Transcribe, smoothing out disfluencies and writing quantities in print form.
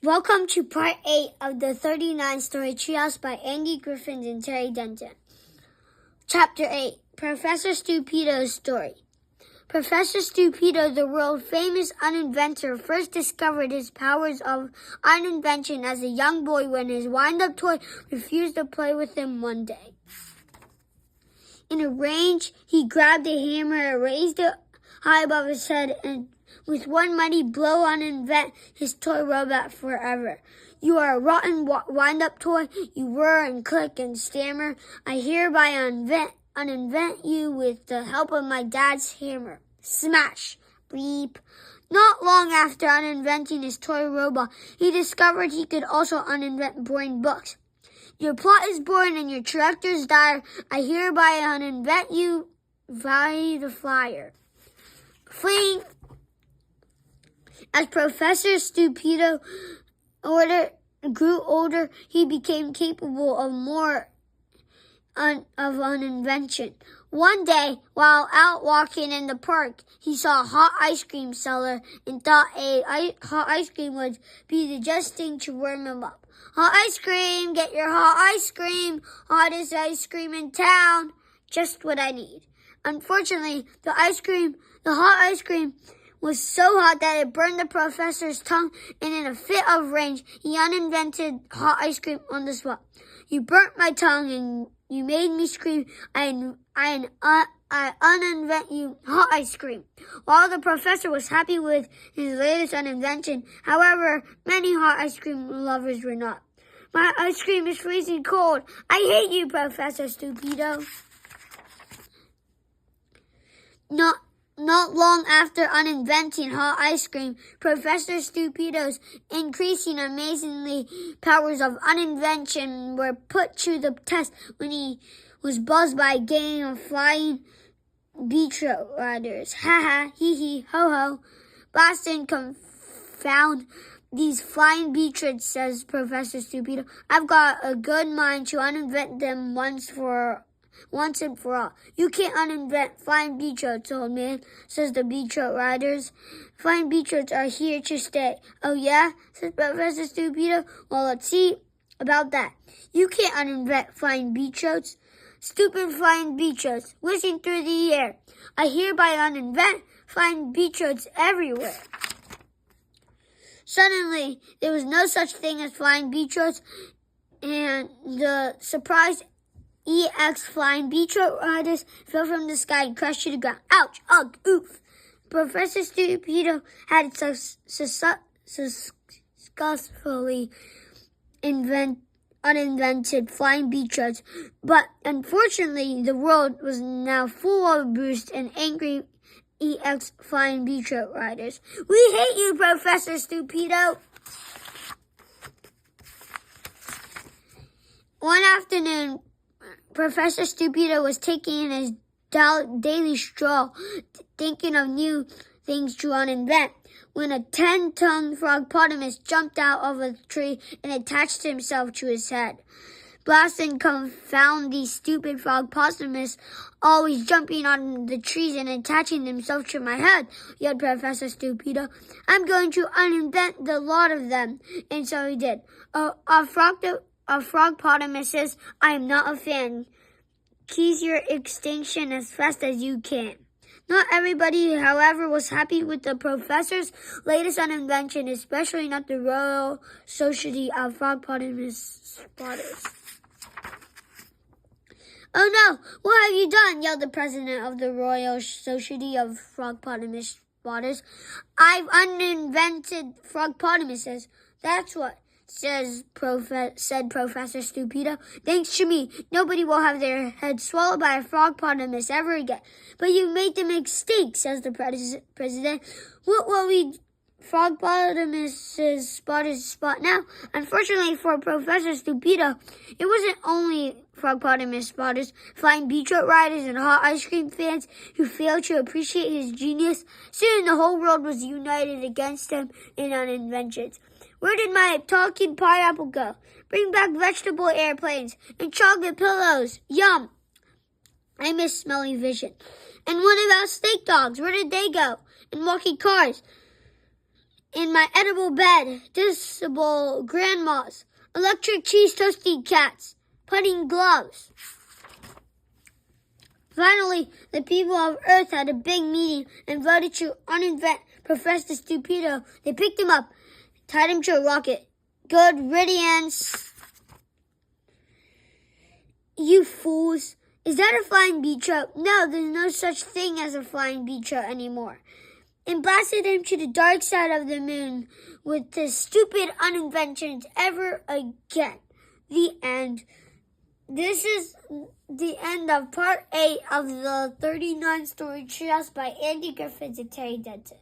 Welcome to part 8 of the 39-story Treehouse by Andy Griffiths and Terry Denton. Chapter 8, Professor Stupido's Story. Professor Stupido, the world-famous uninventor, first discovered his powers of uninvention as a young boy when his wind-up toy refused to play with him one day. In a rage, he grabbed a hammer, raised it high above his head, and with one mighty blow uninvent his toy robot forever. You are a rotten wind-up toy. You whir and click and stammer. I hereby uninvent you with the help of my dad's hammer. Smash! Bleep. Not long after uninventing his toy robot, he discovered he could also uninvent boring books. Your plot is boring and your characters dire. I hereby uninvent you via the flyer. Fleeing. As Professor Stupido grew older, he became capable of more of an invention. One day, while out walking in the park, he saw a hot ice cream seller and thought hot ice cream would be the just thing to warm him up. Hot ice cream, get your hot ice cream, hottest ice cream in town, just what I need. Unfortunately, the hot ice cream was so hot that it burned the professor's tongue, and in a fit of rage, he uninvented hot ice cream on the spot. You burnt my tongue, and you made me scream. I uninvent you hot ice cream. While the professor was happy with his latest uninvention, however, many hot ice cream lovers were not. My ice cream is freezing cold. I hate you, Professor Stupido. Not long after uninventing hot ice cream, Professor Stupido's increasing amazingly powers of uninvention were put to the test when he was buzzed by a gang of flying beetroot riders. Ha ha, hee hee, ho ho. Blast and confound these flying beetroots, says Professor Stupido. I've got a good mind to uninvent them once and for all. You can't uninvent flying beetroots, old man, says the beetroot riders. Flying beetroots are here to stay. Oh yeah, says Professor Stupido. Well, let's see about that. You can't uninvent flying beetroots. Stupid flying beetroots, whizzing through the air. I hereby uninvent flying beetroots everywhere. Suddenly, there was no such thing as flying beetroots, and the surprised EX flying beetroot riders fell from the sky and crashed to the ground. Ouch! Ugh! Oof! Professor Stupido had successfully uninvented flying beetroots, but unfortunately the world was now full of bruised and angry EX flying beetroot riders. We hate you, Professor Stupido! One afternoon, Professor Stupido was taking his daily stroll, thinking of new things to uninvent, when a 10-tongued frogpotamus jumped out of a tree and attached himself to his head. Blast and confound these stupid frogpotamus, always jumping on the trees and attaching themselves to my head, yelled Professor Stupido. I'm going to uninvent the lot of them. And so he did. Frogpotamuses, I am not a fan. Keys your extinction as fast as you can. Not everybody, however, was happy with the professor's latest uninvention, especially not the Royal Society of Frogpotamus Spotters. Oh no, what have you done? Yelled the president of the Royal Society of Frogpotamus Spotters. I've uninvented frogpotamuses. That's what, said Professor Stupido. Thanks to me, nobody will have their head swallowed by a frogpotamus ever again. But you made the mistake, says the president. What will we frogpotamus spotters spot now? Unfortunately for Professor Stupido, it wasn't only frogpotamus spotters, flying beetroot riders, and hot ice cream fans who failed to appreciate his genius. Soon the whole world was united against him in uninventions. Where did my talking pineapple go? Bring back vegetable airplanes and chocolate pillows. Yum! I miss smelly vision. And what about steak dogs? Where did they go? And walking cars? In my edible bed, disable grandmas, electric cheese toasty cats, putting gloves. Finally, the people of Earth had a big meeting and voted to uninvent Professor Stupido. They picked him up, tied him to a rocket. Good riddance. You fools. Is that a flying beach-route? No, there's no such thing as a flying beach-route anymore. And blasted him to the dark side of the moon with his stupid uninventions ever again. The end. This is the end of part 8 of the 39-story Treehouse by Andy Griffiths and Terry Denton.